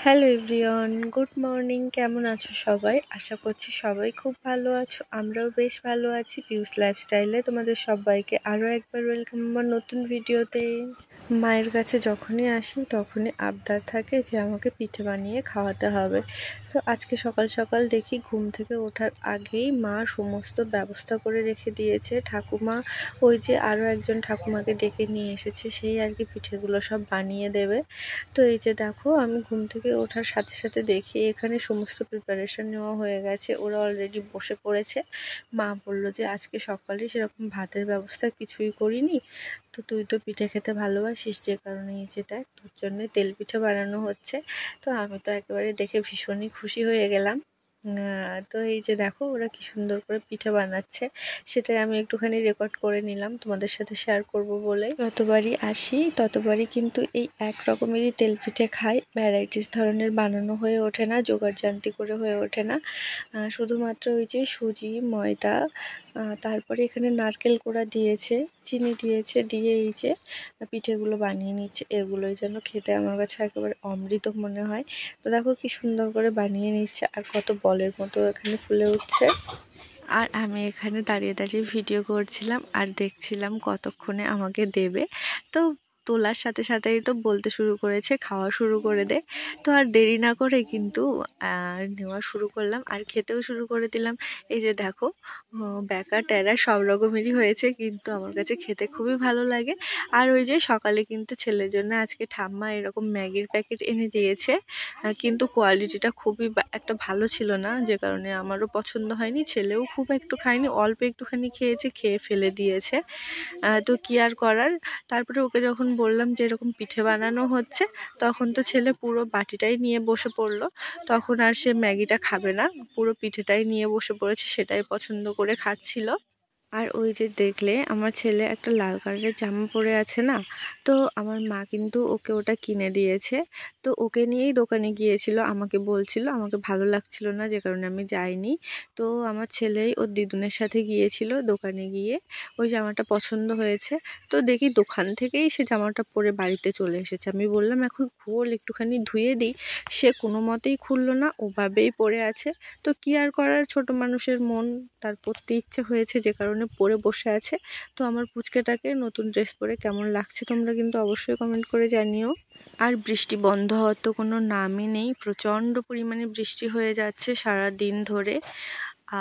Hello everyone, good morning. কেমন আছো সবাই? আশা করছি সবাই খুব ভালো আছো। আমরাও বেশ ভালো আছি। পিউস লাইফস্টাইলে তোমাদের সবাইকে আরও একবার ওয়েলকাম আমার নতুন ভিডিওতে। মায়ের কাছে যখনই আসি তখনই আবদার থাকে যে আমাকে পিঠে বানিয়ে খাওয়াতে হবে। তো আজকে সকাল সকাল দেখি ঘুম থেকে ওঠার আগেই মা সমস্ত ব্যবস্থা করে রেখে দিয়েছে। ঠাকুমা ওই যে আরও একজন ঠাকুমাকে ডেকে নিয়ে এসেছে, সেই আর কি পিঠেগুলো সব বানিয়ে দেবে। তো এই যে দেখো, আমি ঘুম থেকে ওঠার সাথে সাথে দেখি এখানে সমস্ত প্রিপারেশন নেওয়া হয়ে গেছে, ওরা অলরেডি বসে পড়েছে। মা বললো যে আজকে সকালে সেরকম ভাতের ব্যবস্থা কিছুই করিনি, তো তুই তো পিঠে খেতে ভালোবাসিস, যে কারণে এই যে দেখ তোর জন্য তেল পিঠে বানানো হচ্ছে। তো আমি তো একেবারে দেখে ভীষণই খুশি হয়ে গেলাম। তো এই যে দেখো ওরা কি সুন্দর করে পিঠে বানাচ্ছে, সেটাই আমি একটুখানি রেকর্ড করে নিলাম তোমাদের সাথে শেয়ার করব বলে। যতবারই আসি ততবারই কিন্তু এই এক রকমেরই তেল পিঠে খাই, ভ্যারাইটিস ধরনের বানানো হয়ে ওঠে না, জোগাড়জান্তি করে হয়ে ওঠে না। শুধুমাত্র ওই যে সুজি, ময়দা, তারপরে এখানে নারকেল কোড়া দিয়েছে, চিনি দিয়েছে, দিয়ে এই যে পিঠেগুলো বানিয়ে নিচ্ছে। এগুলোই যেন খেতে আমার কাছে একেবারে অমৃত মনে হয়। তো দেখো কি সুন্দর করে বানিয়ে নিচ্ছে, আর কত বলের মতো এখানে ফুলে উঠছে। আর আমি এখানে দাঁড়িয়ে দাঁড়িয়ে ভিডিও করছিলাম আর দেখছিলাম কতক্ষণে আমাকে দেবে। তো তোলার সাথে সাথেই তো বলতে শুরু করেছে খাওয়া শুরু করে দে। তো আর দেরি না করে কিন্তু নেওয়া শুরু করলাম আর খেতেও শুরু করে দিলাম। এই যে দেখো, ব্যাকা ট্যারা সব রকমেরই হয়েছে, কিন্তু আমার কাছে খেতে খুবই ভালো লাগে। আর ওই যে সকালে কিন্তু ছেলের জন্য আজকে ঠাম্মা এরকম ম্যাগির প্যাকেট এনে দিয়েছে, কিন্তু কোয়ালিটিটা খুবই একটা ভালো ছিল না, যে কারণে আমারও পছন্দ হয়নি, ছেলেও খুব একটু খায়নি, অল্প একটুখানি খেয়েছে, খেয়ে ফেলে দিয়েছে। তো কি আর করার। তারপরে ওকে যখন বললাম যে এরকম পিঠে বানানো হচ্ছে, তখন তো ছেলে পুরো বাটিটাই নিয়ে বসে পড়লো। তখন আর সে ম্যাগিটা খাবে না, পুরো পিঠেটাই নিয়ে বসে পড়েছে, সেটাই পছন্দ করে খাচ্ছিল। আর ওই যে দেখলে আমার ছেলে একটা লাল কালারের জামা পরে আছে না, তো আমার মা কিন্তু ওকে ওটা কিনে দিয়েছে। তো ওকে নিয়েই দোকানে গিয়েছিল, আমাকে বলছিল, আমাকে ভালো লাগছিল না, যে কারণে আমি যাইনি। তো আমার ছেলেই ওর দিদুনের সাথে গিয়েছিল, দোকানে গিয়ে ওই জামাটা পছন্দ হয়েছে। তো দেখি দোকান থেকেই সে জামাটা পরে বাড়িতে চলে এসেছে। আমি বললাম এখন খোল, একটুখানি ধুয়ে দিই, সে কোনো মতেই খুললো না, ওভাবেই পরে আছে। তো কি আর করার, ছোট মানুষের মন, তার পরতে ইচ্ছে হয়েছে, যে কারণে পরে বসে আছে। তো আমার পুচকেটাকে নতুন ড্রেস পরে কেমন লাগছে তোমরা কিন্তু অবশ্যই কমেন্ট করে জানিও। আর বৃষ্টি বন্ধ হওয়ার তো কোনো নামই নেই, প্রচণ্ড পরিমাণে বৃষ্টি হয়ে যাচ্ছে সারা দিন ধরে।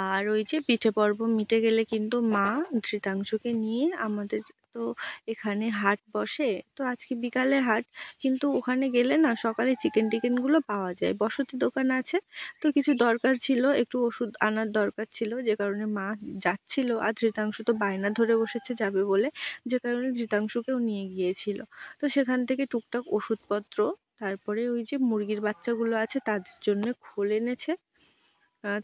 আর ওই যে পিঠে পর্ব মিটে গেলে কিন্তু মা ধৃতাংশুকে নিয়ে আমাদের তো এখানে হাট বসে, তো আজকে বিকালে হাট, কিন্তু ওখানে গেলে না সকালে চিকেন টিকেনগুলো পাওয়া যায়, বসতি দোকান আছে। তো কিছু দরকার ছিল, একটু ওষুধ আনার দরকার ছিল, যে কারণে মা যাচ্ছিল। আর ধৃতাংশু তো বায়না ধরে বসেছে যাবে বলে, যে কারণে ধৃতাংশুকেও নিয়ে গিয়েছিল। তো সেখান থেকে টুকটাক ওষুধপত্র, তারপরে ওই যে মুরগির বাচ্চাগুলো আছে তাদের জন্য খোল এনেছে,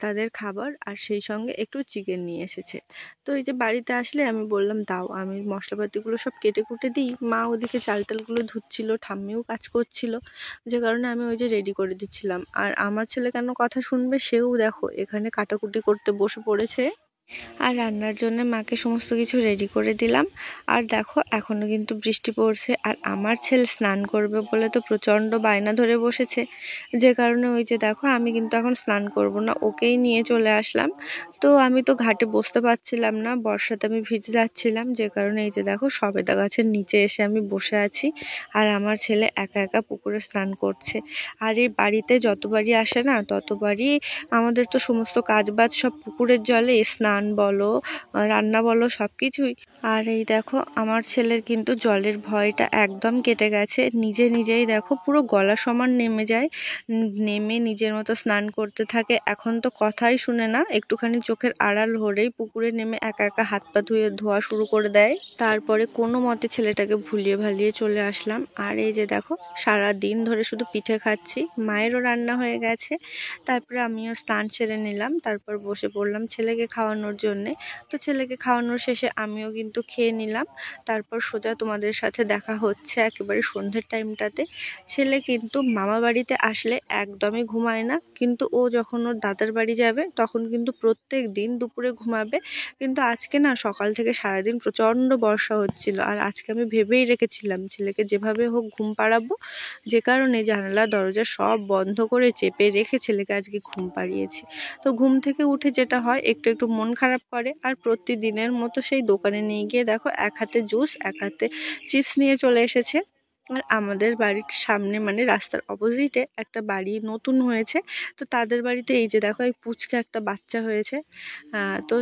তাদের খাবার, আর সেই সঙ্গে একটু চিকেন নিয়ে এসেছে। তো এই যে বাড়িতে আসলে আমি বললাম দাও, আমি মশলাপাতিগুলো সব কেটে কুটে দিই। মা ওদিকে চাল টালগুলো ধুচ্ছিল, ঠাম্মিও কাজ করছিল, যে কারণে আমি ওই যে রেডি করে দিচ্ছিলাম। আর আমার ছেলে কেন কথা শুনবে, সেও দেখো এখানে কাটাকুটি করতে বসে পড়েছে। আর রান্নার জন্য মাকে সমস্ত কিছু রেডি করে দিলাম। আর দেখো এখনও কিন্তু বৃষ্টি পড়ছে, আর আমার ছেলে স্নান করবে বলে তো প্রচণ্ড বায়না ধরে বসেছে, যে কারণে ওই যে দেখো আমি কিন্তু এখন স্নান করব না, ওকেই নিয়ে চলে আসলাম। তো আমি তো ঘাটে বসতে পারছিলাম না, বর্ষাতে আমি ভিজে যাচ্ছিলাম, যে কারণে এই যে দেখো সবেদা গাছের নিচে এসে আমি বসে আছি, আর আমার ছেলে একা একা পুকুরে স্নান করছে। আর এই বাড়িতে যতবারই আসে না ততবারই আমাদের তো সমস্ত কাজবাজ সব পুকুরের জলে, স্নান বলো, রান্না বলো, সব কিছুই। আর এই দেখো আমার ছেলের কিন্তু জলের ভয়টা একদম কেটে গেছে, নিজে নিজেই দেখো পুরো গলা সমান নেমে যায়, নেমে নিজের মতো স্নান করতে থাকে। এখন তো কথাই শুনে না, একটুখানি চোখের আড়াল হলেই পুকুরে নেমে একা একা হাত পা ধোয়া শুরু করে দেয়। তারপরে কোনো মতে ছেলেটাকে ভুলিয়ে ভালিয়ে চলে আসলাম। আর এই যে দেখো সারা দিন ধরে শুধু পিঠে খাচ্ছি, মায়েরও রান্না হয়ে গেছে। তারপরে আমিও স্নান সেরে নিলাম, তারপর বসে পড়লাম ছেলেকে খাওয়ানোর খাওয়ানোর জন্যে। তো ছেলেকে খাওয়ানোর শেষে আমিও কিন্তু খেয়ে নিলাম। তারপর সোজা তোমাদের সাথে দেখা হচ্ছে একেবারে সন্ধ্যের টাইমটাতে। ছেলে কিন্তু মামা বাড়িতে আসলে একদমই ঘুমায় না, কিন্তু ও যখন ওর দাদার বাড়ি যাবে তখন কিন্তু প্রত্যেক দিন দুপুরে ঘুমাবে। কিন্তু আজকে না সকাল থেকে সারাদিন প্রচণ্ড বর্ষা হচ্ছিল, আর আজকে আমি ভেবেই রেখেছিলাম ছেলেকে যেভাবে হোক ঘুম পাড়াবো, যে কারণে জানালা দরজা সব বন্ধ করে চেপে রেখে ছেলেকে আজকে ঘুম পাড়িয়েছি। তো ঘুম থেকে উঠে যেটা হয় একটু একটু মন খারাপ করে, আর প্রতিদিনের মতো সেই দোকানে নিয়ে গিয়ে দেখো এক হাতে জুস এক হাতে চিপস নিয়ে চলে এসেছে। আর আমাদের বাড়ির সামনে মানে রাস্তার অপোজিটে একটা বাড়ি নতুন হয়েছে, তো তাদের বাড়িতে এই যে দেখো এই পুচকে একটা বাচ্চা হয়েছে। তো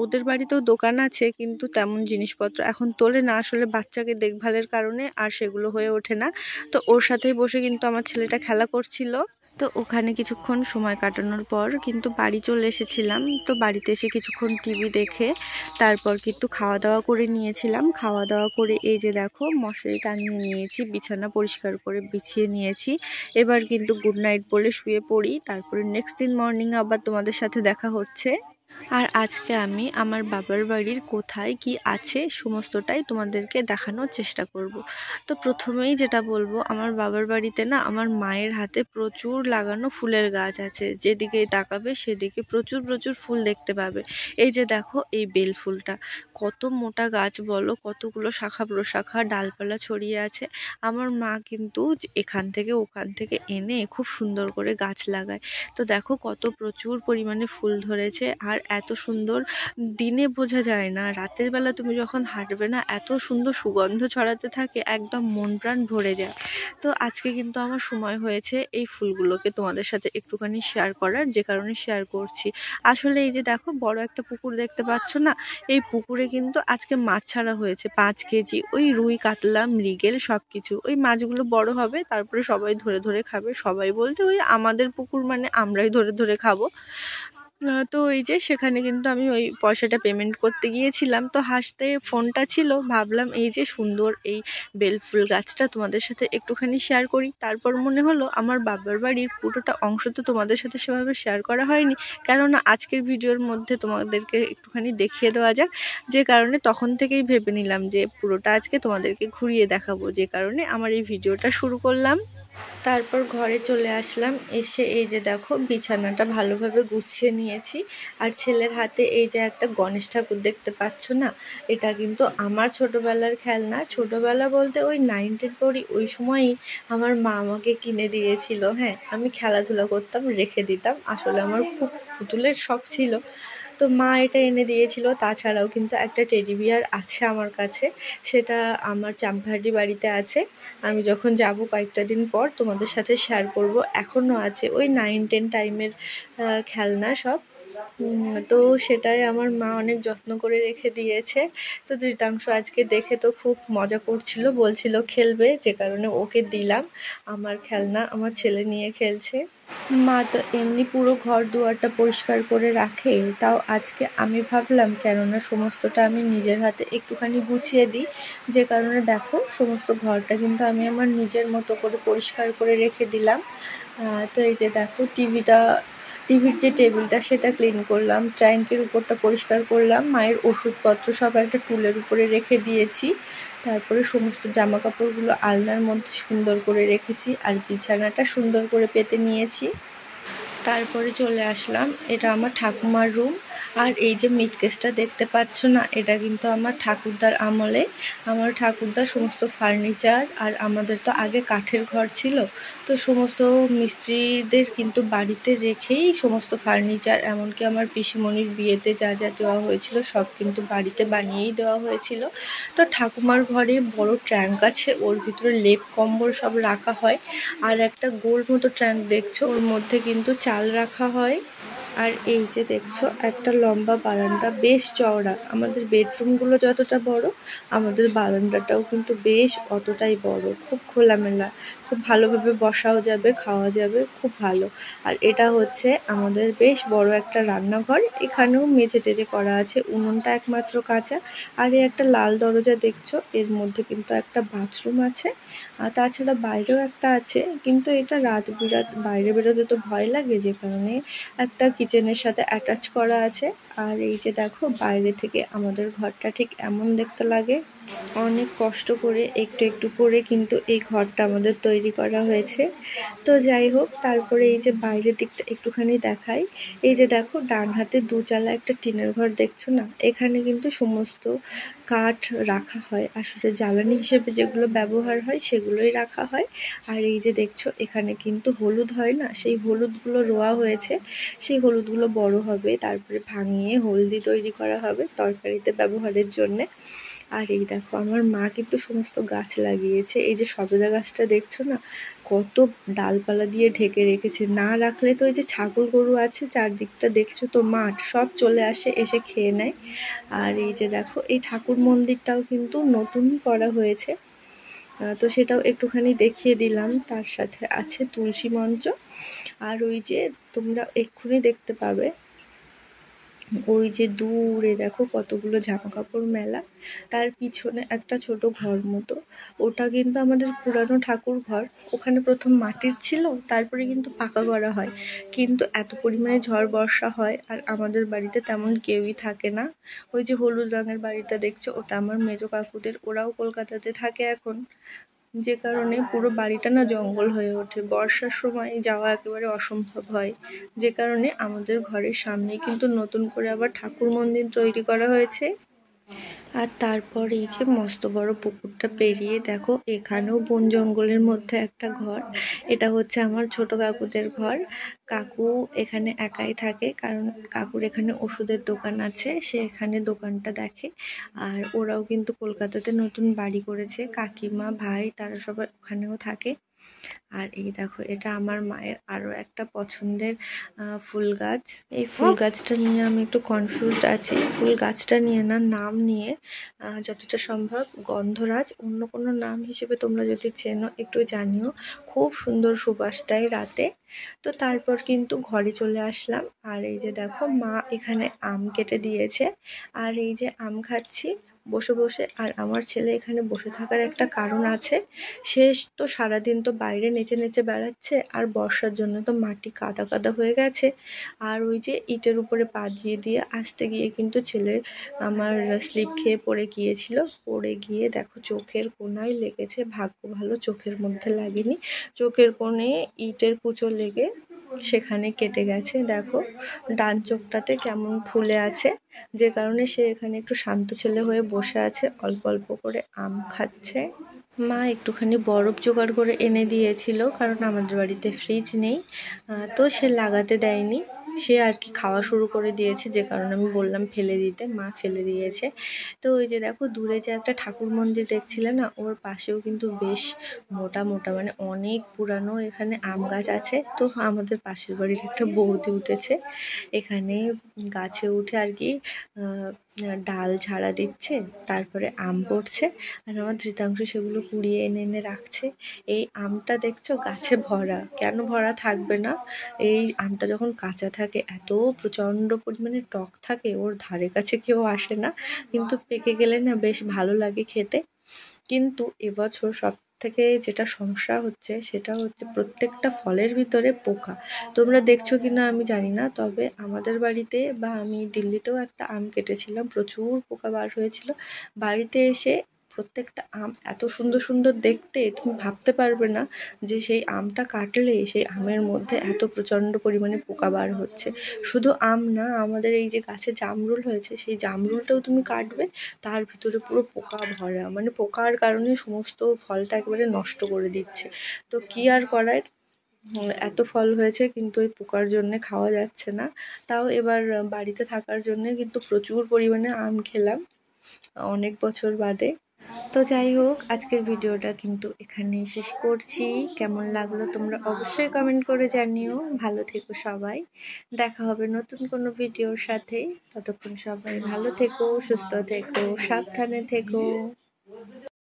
ওদের বাড়িতেও দোকান আছে, কিন্তু তেমন জিনিসপত্র এখন তোলে না, আসলে বাচ্চাকে দেখভালের কারণে আর সেগুলো হয়ে ওঠে না। তো ওর সাথেই বসে কিন্তু আমার ছেলেটা খেলা করছিল। তো ওখানে কিছুক্ষণ সময় কাটানোর পর কিন্তু বাড়ি চলে এসেছিলাম। তো বাড়িতে এসে কিছুক্ষণ টিভি দেখে তারপর কিন্তু খাওয়া দাওয়া করে নিয়েছিলাম। খাওয়া দাওয়া করে এই যে দেখো মশারি টাঙিয়ে নিয়েছি, বিছানা পরিষ্কার করে বিছিয়ে নিয়েছি। এবার কিন্তু গুড নাইট বলে শুয়ে পড়ি, তারপরে নেক্সট দিন মর্নিং আবার তোমাদের সাথে দেখা হচ্ছে। আর আজকে আমি আমার বাবার বাড়ির কোথায় কি আছে সমস্তটাই তোমাদেরকে দেখানোর চেষ্টা করব। তো প্রথমেই যেটা বলবো, আমার বাবার বাড়িতে না আমার মায়ের হাতে প্রচুর লাগানো ফুলের গাছ আছে, যেদিকে তাকাবে সেদিকে প্রচুর প্রচুর ফুল দেখতে পাবে। এই যে দেখো এই বেল ফুলটা কত মোটা গাছ বলো, কতগুলো শাখা প্রশাখা ডালপালা ছড়িয়ে আছে। আমার মা কিন্তু এখান থেকে ওখান থেকে এনে খুব সুন্দর করে গাছ লাগায়। তো দেখো কত প্রচুর পরিমাণে ফুল ধরেছে, আর এত সুন্দর দিনে বোঝা যায় না, রাতের বেলা তুমি যখন হাঁটবে না এত সুন্দর সুগন্ধ ছড়াতে থাকে, একদম মন প্রাণ ভরে যায়। তো আজকে কিন্তু আমার সময় হয়েছে এই ফুলগুলোকে তোমাদের সাথে একটুখানি শেয়ার করার, যে কারণে শেয়ার করছি। আসলে এই যে দেখো বড় একটা পুকুর দেখতে পাচ্ছ না, এই পুকুরে কিন্তু আজকে মাছ ছাড়া হয়েছে 5 কেজি, ওই রুই কাতলা মৃগেল সব কিছু। ওই মাছগুলো বড় হবে তারপরে সবাই ধরে ধরে খাবে, সবাই বলতে ওই আমাদের পুকুর মানে আমরাই ধরে ধরে খাবো। তো এই যে সেখানে কিন্তু আমি ওই পয়সাটা পেমেন্ট করতে গিয়েছিলাম, তো হাসতে ফোনটা ছিল, ভাবলাম এই যে সুন্দর এই বেলফুল গাছটা তোমাদের সাথে একটুখানি শেয়ার করি। তারপর মনে হলো আমার বাবার বাড়ির পুরোটা অংশ তো তোমাদের সাথে সেভাবে শেয়ার করা হয়নি, কেননা আজকের ভিডিওর মধ্যে তোমাদেরকে একটুখানি দেখিয়ে দেওয়া যাক, যে কারণে তখন থেকেই ভেবে নিলাম যে পুরোটা আজকে তোমাদেরকে ঘুরিয়ে দেখাবো, যে কারণে আমার এই ভিডিওটা শুরু করলাম। তারপর ঘরে চলে আসলাম, এসে এই যে দেখো বিছানাটা ভালোভাবে গুছিয়ে নিয়েছি। আর ছেলের হাতে এই যে একটা গণেশ ঠাকুর দেখতে পাচ্ছ না, এটা কিন্তু আমার ছোটোবেলার খেলনা। ছোটোবেলা বলতে ওই 9-10 পড়ি ওই সময়ই আমার মা আমাকে কিনে দিয়েছিল। হ্যাঁ, আমি খেলাধুলা করতাম, রেখে দিতাম, আসলে আমার খুব পুতুলের শখ ছিল, তো মা এটা এনে দিয়েছিল। তাছাড়াও কিন্তু একটা টেডি বিয়ার আছে আমার কাছে, সেটা আমার চাম্পাহাটি বাড়িতে আছে। আমি যখন যাব কয়েকটা দিন পর তোমাদের সাথে শেয়ার করব। এখনও আছে, ওই 9-10 টাইমের খেলনা সব। তো সেটাই আমার মা অনেক যত্ন করে রেখে দিয়েছে। তো ধৃতাংশ আজকে দেখে তো খুব মজা করছিল, বলছিল খেলবে, যে কারণে ওকে দিলাম। আমার খেলনা আমার ছেলে নিয়ে খেলছে। মা তো এমনি পুরো ঘর দুয়ারটা পরিষ্কার করে রাখে, তাও আজকে আমি ভাবলাম কেননা সমস্তটা আমি নিজের হাতে একটুখানি গুছিয়ে দিই, যে কারণে দেখো সমস্ত ঘরটা কিন্তু আমি আমার নিজের মতো করে পরিষ্কার করে রেখে দিলাম। তো এই যে দেখো টিভির যে টেবিলটা সেটা ক্লিন করলাম, ট্যাঙ্কের উপরটা পরিষ্কার করলাম, মায়ের ওষুধপত্র সব একটা টুলের উপরে রেখে দিয়েছি। তারপরে সমস্ত জামা কাপড়গুলো আলনার মধ্যে সুন্দর করে রেখেছি, আর বিছানাটা সুন্দর করে পেতে নিয়েছি। তারপরে চলে আসলাম, এটা আমার ঠাকুমার রুম। আর এই যে মিট কেসটা দেখতে পাচ্ছ না, এটা কিন্তু আমার ঠাকুরদার আমলে। আমার ঠাকুরদার সমস্ত ফার্নিচার, আর আমাদের তো আগে কাঠের ঘর ছিল, তো সমস্ত মিস্ত্রিদের কিন্তু বাড়িতে রেখেই সমস্ত ফার্নিচার, এমনকি আমার পিসিমণির বিয়েতে যা যা দেওয়া হয়েছিল সব কিন্তু বাড়িতে বানিয়েই দেওয়া হয়েছিল। তো ঠাকুমার ঘরে বড় ট্যাঙ্ক আছে, ওর ভিতরে লেপ কম্বল সব রাখা হয়। আর একটা গোল মতো ট্যাঙ্ক দেখছো, ওর মধ্যে কিন্তু চাল রাখা হয়। আর এই যে দেখছো একটা লম্বা বারান্দা, বেশ চওড়া। আমাদের বেডরুমগুলো যতটা বড়, আমাদের বারান্দাটাও কিন্তু বেশ অতটাই বড়, খুব খোলামেলা, খুব ভালোভাবে বসাও যাবে, খাওয়া যাবে, খুব ভালো। আর এটা হচ্ছে আমাদের বেশ বড় একটা রান্নাঘর, এখানেও মেঝে টেজে করা আছে, উনুনটা একমাত্র কাঁচা। আর এই একটা লাল দরজা দেখছো, এর মধ্যে কিন্তু একটা বাথরুম আছে। আর তাছাড়া বাইরেও একটা আছে, কিন্তু এটা রাত বিরাত বাইরে বেরোতে তো ভয় লাগে, যে কারণে একটা কিচেনের সাথে অ্যাটাচ করা আছে। আর এই যে দেখো বাইরে থেকে আমাদের ঘরটা ঠিক এমন দেখতে লাগে। অনেক কষ্ট করে একটু একটু করে কিন্তু এই ঘরটা আমাদের তৈরি করা হয়েছে। তো যাই হোক, তারপরে এই যে বাইরের দিকটা একটুখানি দেখাই। এই যে দেখো ডান হাতে দুচালা একটা টিনের ঘর দেখছো না, এখানে কিন্তু সমস্ত কাঠ রাখা হয়, আসলে জ্বালানি হিসেবে যেগুলো ব্যবহার হয় সেগুলোই রাখা হয়। আর এই যে দেখছো এখানে কিন্তু হলুদ হয় না, সেই হলুদগুলো রোয়া হয়েছে। সেই হলুদগুলো বড় হবে, তারপরে ভাঙিয়ে হলদি তৈরি করা হবে তরকারিতে ব্যবহারের জন্যে। আর এই দেখো আমার মা কিন্তু সমস্ত গাছ লাগিয়েছে। এই যে সবেদা গাছটা দেখছো না, কত ডালপালা দিয়ে ঢেকে রেখেছে। না রাখলে তো এই যে ছাগল গরু আছে চারদিকটা দেখছো তো মাঠ, সব চলে আসে, এসে খেয়ে নেয়। আর এই যে দেখো এই ঠাকুর মন্দিরটাও কিন্তু নতুন করা হয়েছে, তো সেটাও একটুখানি দেখিয়ে দিলাম। তার সাথে আছে তুলসী মঞ্চ। আর ওই যে তোমরা এক্ষুনি দেখতে পাবে, ওই যে দূরে দেখো কতগুলো জামা কাপড় মেলা, তার পিছনে একটা ছোট ঘর মতো, ওটা কিন্তু আমাদের পুরানো ঠাকুর ঘর। ওখানে প্রথম মাটির ছিল, তারপরে কিন্তু পাকা করা হয়। কিন্তু এত পরিমাণে ঝড় বর্ষা হয় আর আমাদের বাড়িতে তেমন কেউই থাকে না। ওই যে হলুদ রঙের বাড়িটা দেখছো, ওটা আমার মেজো কাকুদের, ওরাও কলকাতাতে থাকে এখন। যে কারণে পুরো বাড়িটা না জঙ্গল হয়ে ওঠে, বর্ষার সময় যাওয়া একেবারে অসম্ভব হয়। যে কারণে আমাদের ঘরের সামনেই কিন্তু নতুন করে আবার ঠাকুর মন্দির তৈরি করা হয়েছে। আর তারপর এই যে মস্ত বড় পুকুরটা পেরিয়ে দেখো এখানেও বন জঙ্গলের মধ্যে একটা ঘর। এটা হচ্ছে আমার ছোট কাকুদের ঘর। কাকু এখানে একাই থাকে, কারণ কাকুর এখানে ওষুধের দোকান আছে, সে এখানে দোকানটা দেখে। আর ওরাও কিন্তু কলকাতাতে নতুন বাড়ি করেছে, কাকিমা ভাই তারা সবাই ওখানেও থাকে। আর এই দেখো এটা আমার মায়ের আরো একটা পছন্দের ফুল গাছ। এই ফুল গাছটা নিয়ে আমি একটু কনফিউজড আছি। ফুল গাছটা নিয়ে না, নাম নিয়ে যতটা সম্ভব গন্ধরাজ, অন্য কোনো নাম হিসেবে তোমরা যদি চেনো একটু জানিও। খুব সুন্দর সুবাস দেয় রাতে। তো তারপর কিন্তু ঘরে চলে আসলাম। আর এই যে দেখো মা এখানে আম কেটে দিয়েছে, আর এই যে আম খাচ্ছি বসে বসে। আর আমার ছেলে এখানে বসে থাকার একটা কারণ আছে, সে তো সারাদিন তো বাইরে নেচে নেচে বেড়াচ্ছে, আর বর্ষার জন্য তো মাটি কাদা কাদা হয়ে গেছে। আর ওই যে ইটের উপরে পা দিয়ে দিয়ে আসতে গিয়ে কিন্তু ছেলে আমার স্লিপ খেয়ে পড়ে গিয়েছিল। পড়ে গিয়ে দেখো চোখের কোনায় লেগেছে, ভাগ্য ভালো চোখের মধ্যে লাগেনি, চোখের কোণে ইটের কুঁচো লেগে সেখানে কেটে গেছে। দেখো ডান চোখটাতে কেমন ফুলে আছে, যে কারণে সে এখানে একটু শান্ত ছেলে হয়ে বসে আছে, অল্প অল্প করে আম খাচ্ছে। মা একটুখানি বরফ জোগাড় করে এনে দিয়েছিল, কারণ আমাদের বাড়িতে ফ্রিজ নেই, তো সে লাগাতে দেয়নি, সে আর কি খাওয়া শুরু করে দিয়েছে, যে কারণে আমি বললাম ফেলে দিতে, মা ফেলে দিয়েছে। তো ওই যে দেখো দূরে যে একটা ঠাকুর মন্দির দেখছিলে না, ওর পাশেও কিন্তু বেশ মোটা মোটা মানে অনেক পুরানো এখানে আম গাছ আছে। তো আমাদের পাশের বাড়ির একটা বৌদি উঠেছে এখানে গাছে উঠে আর কি ডাল ঝাড়া দিচ্ছে, তারপরে আম পড়ছে, আর আমার ধৃতাংশ সেগুলো কুড়িয়ে এনে এনে রাখছে। এই আমটা দেখছো গাছে ভরা, কেন ভরা থাকবে না? এই আমটা যখন কাঁচা থাকে এত প্রচণ্ড পরিমাণে টক থাকে, ওর ধারে কাছে কেউ আসে না, কিন্তু পেকে গেলে না বেশ ভালো লাগে খেতে। কিন্তু এবছর সব থেকে যেটা সমস্যা হচ্ছে সেটা হচ্ছে প্রত্যেকটা ফলের ভিতরে পোকা। তোমরা দেখছো কি না আমি জানি না, তবে আমাদের বাড়িতে বা আমি দিল্লিতেও একটা আম কেটেছিলাম, প্রচুর পোকা বার হয়েছিল। বাড়িতে এসে প্রত্যেকটা আম এত সুন্দর সুন্দর দেখতে, তুমি ভাবতে পারবে না যে সেই আমটা কাটলে সেই আমের মধ্যে এত প্রচণ্ড পরিমাণে পোকা বার হচ্ছে। শুধু আম না, আমাদের এই যে গাছে জামরুল হয়েছে, সেই জামরুলটাও তুমি কাটবে, তার ভিতরে পুরো পোকা ভরা, মানে পোকার কারণে সমস্ত ফলটা একেবারে নষ্ট করে দিচ্ছে। তো কি আর করার, এত ফল হয়েছে কিন্তু ওই পোকার জন্যে খাওয়া যাচ্ছে না। তাও এবার বাড়িতে থাকার জন্যে কিন্তু প্রচুর পরিমাণে আম খেলাম অনেক বছর বাদে। তো যাই হোক, আজকের ভিডিওটা কিন্তু এখানেই শেষ করছি। কেমন লাগলো তোমরা অবশ্যই কমেন্ট করে জানিও। ভালো থেকো সবাই, দেখা হবে নতুন কোনো ভিডিওর সাথে। ততক্ষণ সবাই ভালো থেকো, সুস্থ থেকো, সাবধানে থেকো।